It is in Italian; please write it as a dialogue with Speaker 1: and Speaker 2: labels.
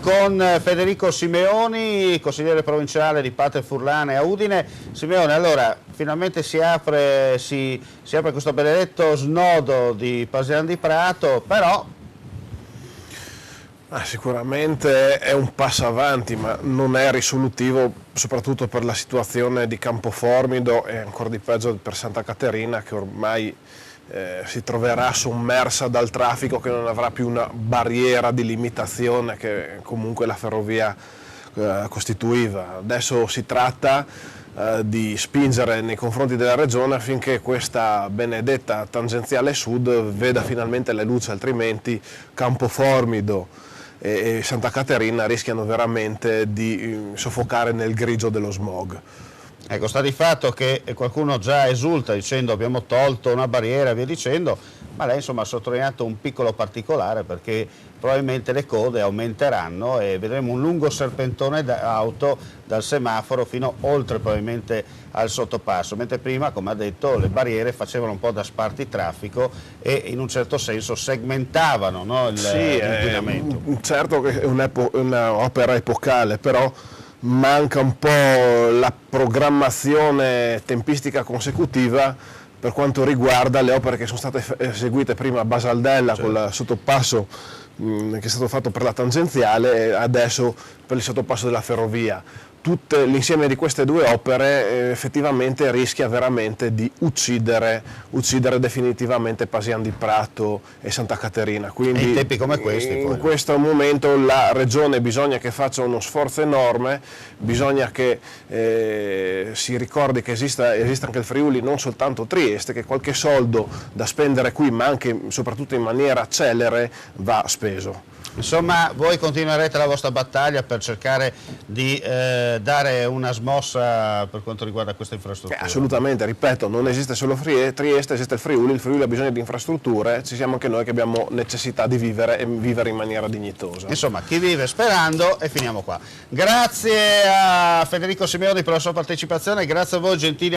Speaker 1: Con Federico Simeoni, consigliere provinciale di Patria e Furlane a Udine. Simeone, allora finalmente si apre questo benedetto snodo di Pasian di Prato, però
Speaker 2: sicuramente è un passo avanti, ma non è risolutivo, soprattutto per la situazione di Campoformido e ancora di peggio per Santa Caterina, che ormai si troverà sommersa dal traffico, che non avrà più una barriera di limitazione che comunque la ferrovia costituiva. Adesso si tratta di spingere nei confronti della regione affinché questa benedetta tangenziale sud veda finalmente la luce, altrimenti Campoformido e Santa Caterina rischiano veramente di soffocare nel grigio dello smog.
Speaker 1: ecco, sta di fatto che qualcuno già esulta dicendo abbiamo tolto una barriera e via dicendo, ma lei insomma ha sottolineato un piccolo particolare, perché probabilmente le code aumenteranno e vedremo un lungo serpentone d'auto dal semaforo fino oltre probabilmente al sottopasso, mentre prima, come ha detto, le barriere facevano un po' da spartitraffico e in un certo senso segmentavano, no, l'inquinamento.
Speaker 2: Certo che è un'opera epocale, però manca un po' la programmazione tempistica consecutiva per quanto riguarda le opere che sono state eseguite prima a Basaldella, certo, con il sottopasso che è stato fatto per la tangenziale, e adesso per il sottopasso della ferrovia. L'insieme di queste due opere effettivamente rischia veramente di uccidere definitivamente Pasian di Prato e Santa Caterina. Quindi,
Speaker 1: e in tempi come questi
Speaker 2: in questo momento la regione bisogna che faccia uno sforzo enorme, bisogna che si ricordi che esiste anche il Friuli, non soltanto Trieste, che qualche soldo da spendere qui, ma anche soprattutto in maniera celere, va speso.
Speaker 1: Insomma, voi continuerete la vostra battaglia per cercare di dare una smossa per quanto riguarda questa infrastruttura?
Speaker 2: Assolutamente, ripeto, non esiste solo Trieste, esiste il Friuli ha bisogno di infrastrutture, ci siamo anche noi che abbiamo necessità di vivere e vivere in maniera dignitosa.
Speaker 1: Insomma, chi vive sperando, e finiamo qua. Grazie a Federico Simeoni per la sua partecipazione, grazie a voi gentili